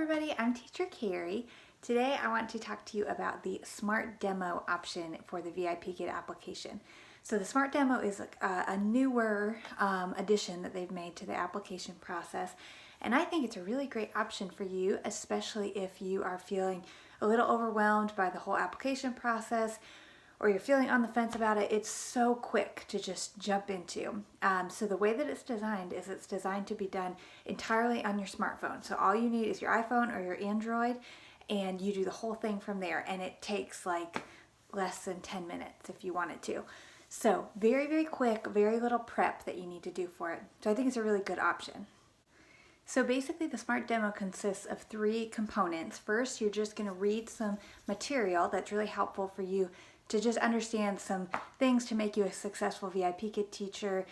everybody, I'm Teacher Carrie. Today I want to talk to you about the Smart Demo option for the VIPKID application. So the Smart Demo is a newer addition that they've made to the application process, and I think it's a really great option for you, especially if you are feeling a little overwhelmed by the whole application process or you're feeling on the fence about it. It's so quick to just jump into. So the way that it's designed is it's designed to be done entirely on your smartphone. So all you need is your iPhone or your Android, and you do the whole thing from there, and it takes like less than 10 minutes if you wanted to. So very, very quick, very little prep that you need to do for it. So I think it's a really good option. So basically the Smart Demo consists of 3 components. First, you're just going to read some material that's really helpful for you to just understand some things to make you a successful VIPKID teacher,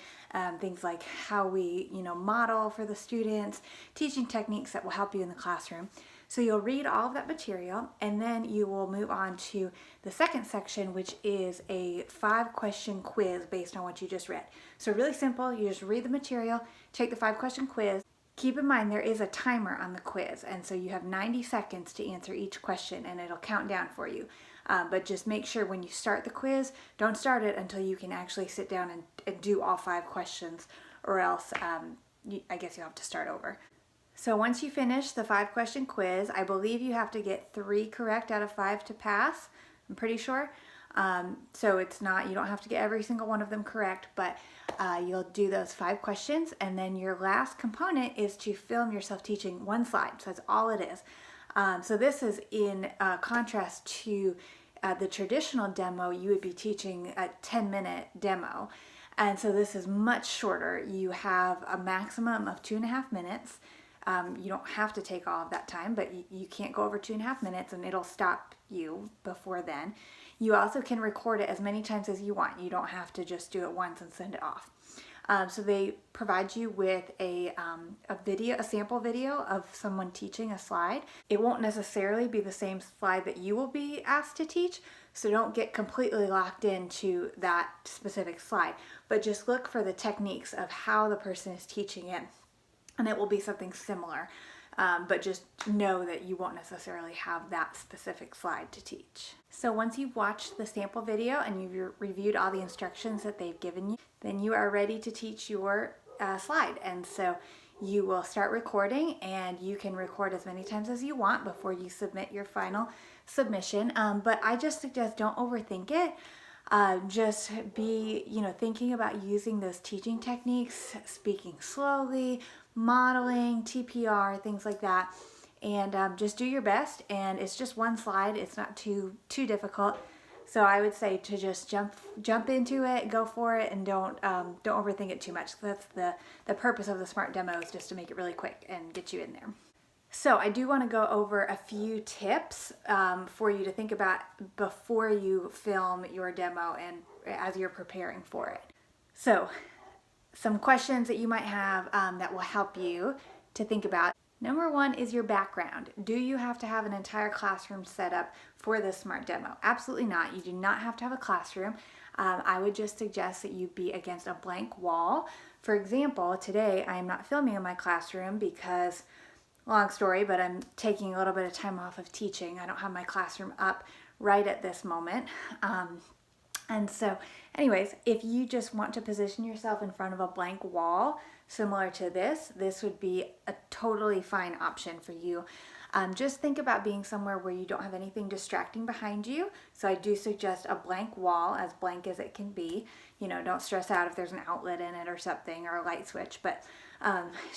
things like how we, model for the students, teaching techniques that will help you in the classroom. So you'll read all of that material, and then you will move on to the second section, which is a 5-question quiz based on what you just read. So really simple, you just read the material, take the 5-question quiz. Keep in mind there is a timer on the quiz, and so you have 90 seconds to answer each question, and it'll count down for you. But just make sure when you start the quiz, don't start it until you can actually sit down and do all 5 questions, or else I guess you'll have to start over. So once you finish the 5-question quiz, I believe you have to get 3 correct out of 5 to pass. I'm pretty sure. So it's not, you don't have to get every single one of them correct, but you'll do those 5 questions, and then your last component is to film yourself teaching 1 slide. So that's all it is. So this is in contrast to the traditional demo. You would be teaching a 10-minute demo, and so this is much shorter. You have a maximum of 2.5 minutes. You don't have to take all of that time, but you can't go over 2.5 minutes, and it'll stop you before then. You also can record it as many times as you want. You don't have to just do it once and send it off. So they provide you with a sample video of someone teaching a slide. It won't necessarily be the same slide that you will be asked to teach, so don't get completely locked into that specific slide, but just look for the techniques of how the person is teaching it, and it will be something similar. But just know that you won't necessarily have that specific slide to teach. So once you've watched the sample video and you've reviewed all the instructions that they've given you, then you are ready to teach your slide. And so you will start recording, and you can record as many times as you want before you submit your final submission. But I just suggest don't overthink it. Just be, thinking about using those teaching techniques, speaking slowly, modeling, TPR, things like that, and just do your best. And it's just 1 slide. It's not too difficult. So I would say to just jump into it, go for it, and don't overthink it too much. That's the purpose of the Smart Demo, is just to make it really quick and get you in there. So I do want to go over a few tips for you to think about before you film your demo and as you're preparing for it. So some questions that you might have that will help you to think about. Number 1 is your background. Do you have to have an entire classroom set up for this Smart Demo? Absolutely not. You do not have to have a classroom. I would just suggest that you be against a blank wall. For example, today I am not filming in my classroom because, long story, but I'm taking a little bit of time off of teaching. I don't have my classroom up right at this moment. And so anyways, if you just want to position yourself in front of a blank wall similar to this would be a totally fine option for you. Just think about being somewhere where you don't have anything distracting behind you. So I do suggest a blank wall, as blank as it can be. Don't stress out if there's an outlet in it or something, or a light switch, but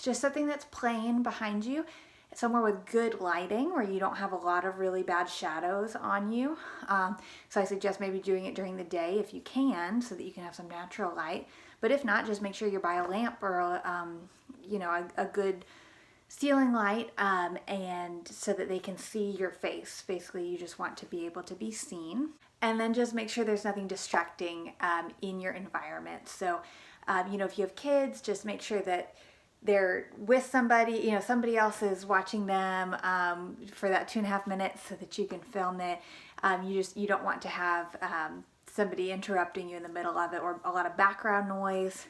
just something that's plain behind you. Somewhere with good lighting where you don't have a lot of really bad shadows on you. So I suggest maybe doing it during the day if you can, so that you can have some natural light. But if not, just make sure you're by a lamp or a good ceiling light, and so that they can see your face. Basically, you just want to be able to be seen. And then just make sure there's nothing distracting in your environment. So, if you have kids, just make sure that they're with somebody, somebody else is watching them for that 2.5 minutes so that you can film it. You don't want to have somebody interrupting you in the middle of it, or a lot of background noise.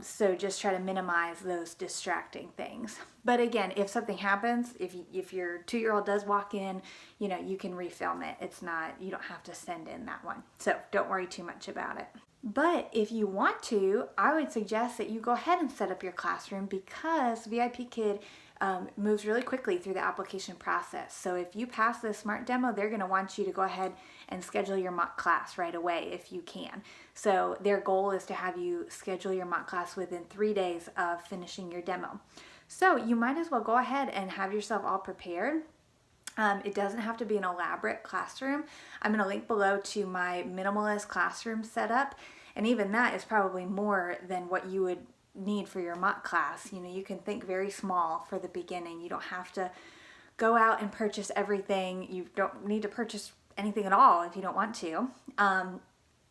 So just try to minimize those distracting things. But again, if something happens, if your 2-year-old does walk in, you can refilm it. It's not, you don't have to send in that one. So don't worry too much about it. But if you want to, I would suggest that you go ahead and set up your classroom, because VIPKID moves really quickly through the application process. So if you pass the smart demo, they're going to want you to go ahead and schedule your mock class right away if you can. So their goal is to have you schedule your mock class within 3 days of finishing your demo. So you might as well go ahead and have yourself all prepared. It doesn't have to be an elaborate classroom. I'm going to link below to my minimalist classroom setup, and even that is probably more than what you would need for your mock class. You can think very small for the beginning. You don't have to go out and purchase everything. You don't need to purchase anything at all if you don't want to.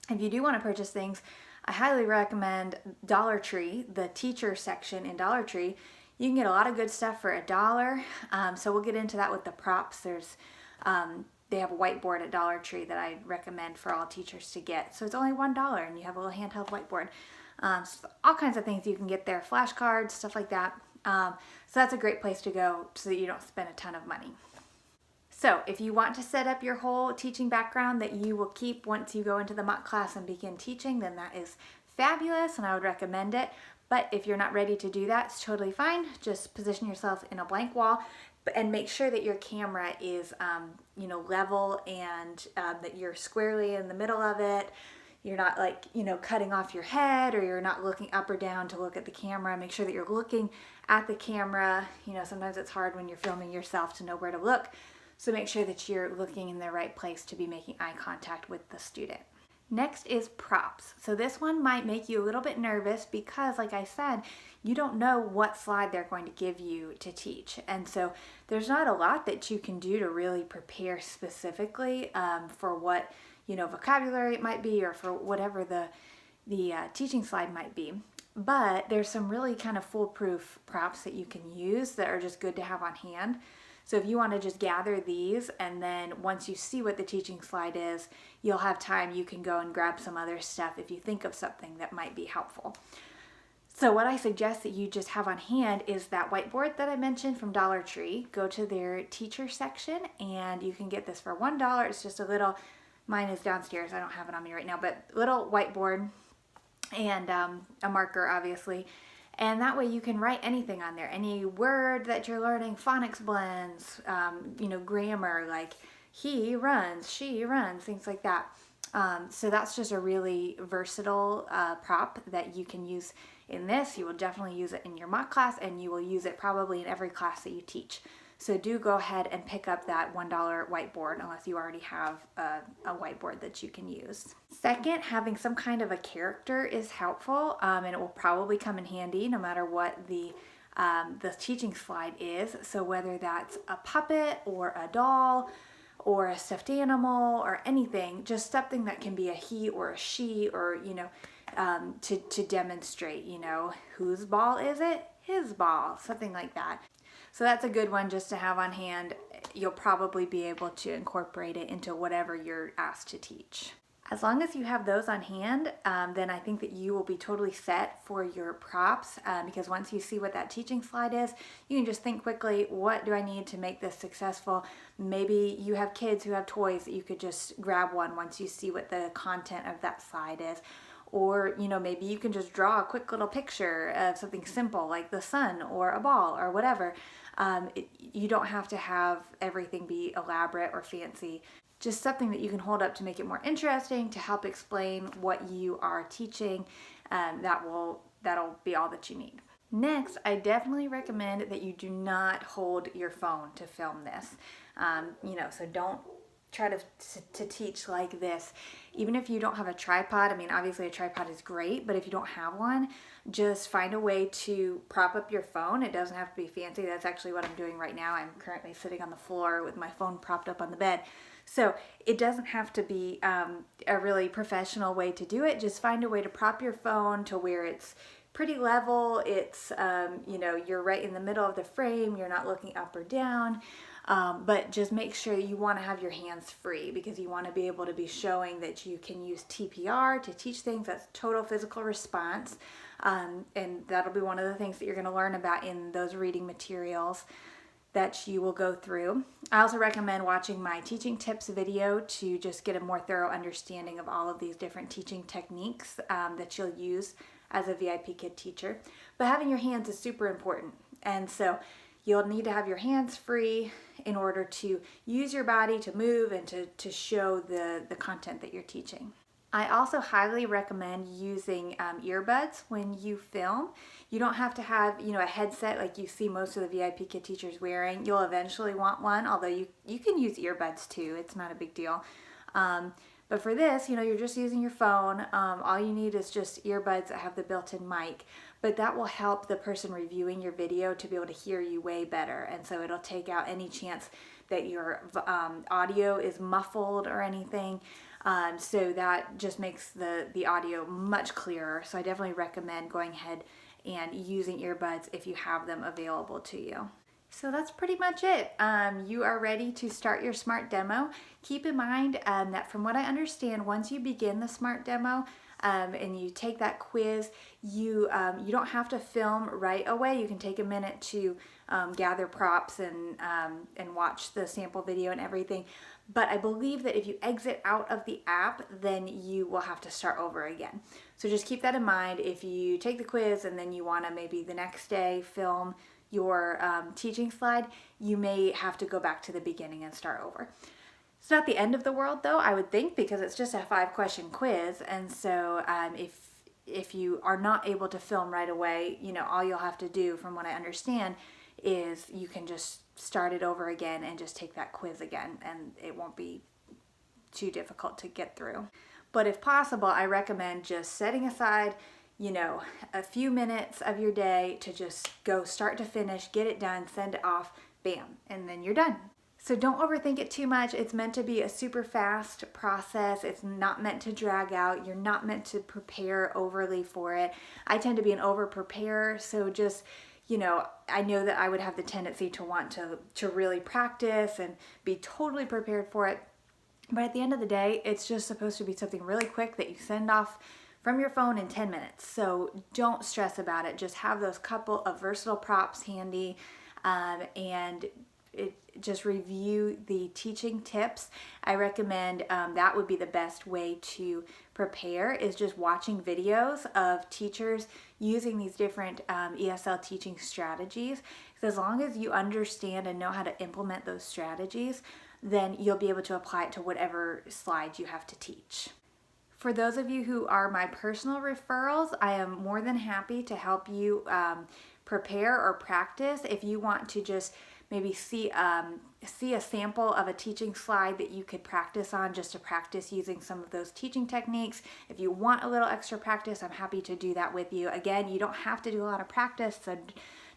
If you do want to purchase things, I highly recommend Dollar Tree, the teacher section in Dollar Tree. You can get a lot of good stuff for $1. So we'll get into that with the props. They have a whiteboard at Dollar Tree that I recommend for all teachers to get. So it's only $1 and you have a little handheld whiteboard. So all kinds of things you can get there, flashcards, stuff like that. So that's a great place to go so that you don't spend a ton of money. So if you want to set up your whole teaching background that you will keep once you go into the mock class and begin teaching, then that is fabulous and I would recommend it. But if you're not ready to do that, it's totally fine. Just position yourself in a blank wall and make sure that your camera is level and that you're squarely in the middle of it. You're not cutting off your head, or you're not looking up or down to look at the camera. Make sure that you're looking at the camera. Sometimes it's hard when you're filming yourself to know where to look. So make sure that you're looking in the right place to be making eye contact with the student. Next is props. So this one might make you a little bit nervous because, like I said, you don't know what slide they're going to give you to teach. And so there's not a lot that you can do to really prepare specifically for what, vocabulary it might be, or for whatever the teaching slide might be. But there's some really kind of foolproof props that you can use that are just good to have on hand. So if you want to just gather these, and then once you see what the teaching slide is, you'll have time, you can go and grab some other stuff if you think of something that might be helpful. So what I suggest that you just have on hand is that whiteboard that I mentioned from Dollar Tree. Go to their teacher section and you can get this for $1. It's just a little, mine is downstairs, I don't have it on me right now, but little whiteboard and a marker obviously. And that way you can write anything on there, any word that you're learning, phonics blends, grammar, like he runs, she runs, things like that. So that's just a really versatile prop that you can use in this. You will definitely use it in your mock class, and you will use it probably in every class that you teach. So do go ahead and pick up that $1 whiteboard unless you already have a whiteboard that you can use. Second, having some kind of a character is helpful, and it will probably come in handy no matter what the teaching slide is. So whether that's a puppet or a doll or a stuffed animal or anything, just something that can be a he or a she, or to demonstrate, whose ball is it? His ball, something like that. So that's a good one just to have on hand. You'll probably be able to incorporate it into whatever you're asked to teach. As long as you have those on hand, then I think that you will be totally set for your props, because once you see what that teaching slide is, you can just think quickly, what do I need to make this successful? Maybe you have kids who have toys that you could just grab one once you see what the content of that slide is. Or, maybe you can just draw a quick little picture of something simple like the sun or a ball or whatever. You don't have to have everything be elaborate or fancy. Just something that you can hold up to make it more interesting, to help explain what you are teaching. That'll be all that you need. Next, I definitely recommend that you do not hold your phone to film this. So don't try to teach like this. Even if you don't have a tripod, obviously a tripod is great, but if you don't have one, just find a way to prop up your phone. It doesn't have to be fancy. That's actually what I'm doing right now. I'm currently sitting on the floor with my phone propped up on the bed. So it doesn't have to be a really professional way to do it. Just find a way to prop your phone to where it's pretty level. It's, you're right in the middle of the frame. You're not looking up or down. But just make sure you want to have your hands free, because you want to be able to be showing that you can use TPR to teach things. That's total physical response. And that'll be one of the things that you're going to learn about in those reading materials that you will go through. I also recommend watching my teaching tips video to just get a more thorough understanding of all of these different teaching techniques that you'll use as a VIPKID teacher. But having your hands is super important. And so you'll need to have your hands free in order to use your body to move and to show the content that you're teaching. I also highly recommend using earbuds when you film. You don't have to have, a headset like you see most of the VIPKID teachers wearing. You'll eventually want one, although you can use earbuds too. It's not a big deal. But for this, you're just using your phone. All you need is just earbuds that have the built-in mic. But that will help the person reviewing your video to be able to hear you way better. And so it'll take out any chance that your audio is muffled or anything. So that just makes the audio much clearer. So I definitely recommend going ahead and using earbuds if you have them available to you. So that's pretty much it. You are ready to start your SMART demo. Keep in mind that from what I understand, once you begin the SMART demo and you take that quiz, you don't have to film right away. You can take a minute to gather props and watch the sample video and everything. But I believe that if you exit out of the app, then you will have to start over again. So just keep that in mind. If you take the quiz and then you want to maybe the next day film your teaching slide, you may have to go back to the beginning and start over. It's not the end of the world though, I would think, because it's just a 5-question quiz. And so if you are not able to film right away, all you'll have to do, from what I understand, is you can just start it over again and just take that quiz again, and it won't be too difficult to get through. But if possible, I recommend just setting aside a few minutes of your day to just go start to finish, get it done, send it off, bam, and then you're done. So don't overthink it too much. It's meant to be a super fast process. It's not meant to drag out. You're not meant to prepare overly for it. I tend to be an over preparer, so just I know that I would have the tendency to want to really practice and be totally prepared for it. But at the end of the day, it's just supposed to be something really quick that you send off from your phone in 10 minutes. So don't stress about it. Just have those couple of versatile props handy and just review the teaching tips. I recommend that would be the best way to prepare, is just watching videos of teachers using these different ESL teaching strategies. Because as long as you understand and know how to implement those strategies, then you'll be able to apply it to whatever slides you have to teach. For those of you who are my personal referrals, I am more than happy to help you prepare or practice. If you want to just maybe see a sample of a teaching slide that you could practice on, just to practice using some of those teaching techniques. If you want a little extra practice, I'm happy to do that with you. Again, you don't have to do a lot of practice, so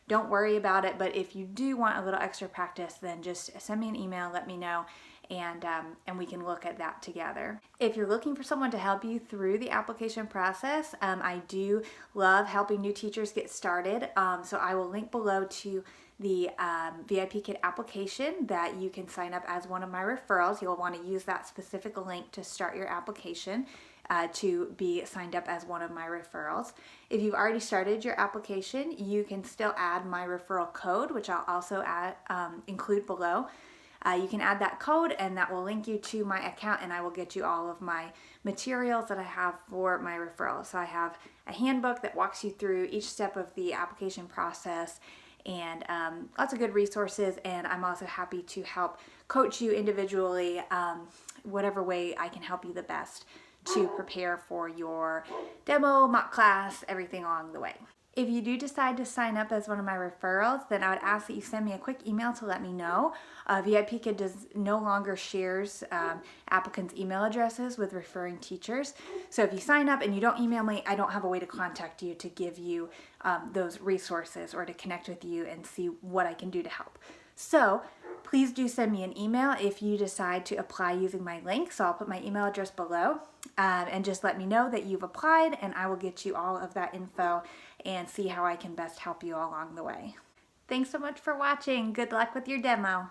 don't worry about it. But if you do want a little extra practice, then just send me an email, let me know, and we can look at that together. If you're looking for someone to help you through the application process, I do love helping new teachers get started. So I will link below to the VIPKID application that you can sign up as one of my referrals. You'll want to use that specific link to start your application to be signed up as one of my referrals. If you've already started your application, you can still add my referral code, which I'll also include below. You can add that code and that will link you to my account, and I will get you all of my materials that I have for my referrals. So I have a handbook that walks you through each step of the application process, and lots of good resources. And I'm also happy to help coach you individually, whatever way I can help you the best to prepare for your demo, mock class, everything along the way. If you do decide to sign up as one of my referrals, then I would ask that you send me a quick email to let me know. VIPKID no longer shares applicants' email addresses with referring teachers. So if you sign up and you don't email me, I don't have a way to contact you to give you those resources or to connect with you and see what I can do to help. So please do send me an email if you decide to apply using my link. So I'll put my email address below, and just let me know that you've applied, and I will get you all of that info and see how I can best help you along the way. Thanks so much for watching. Good luck with your demo.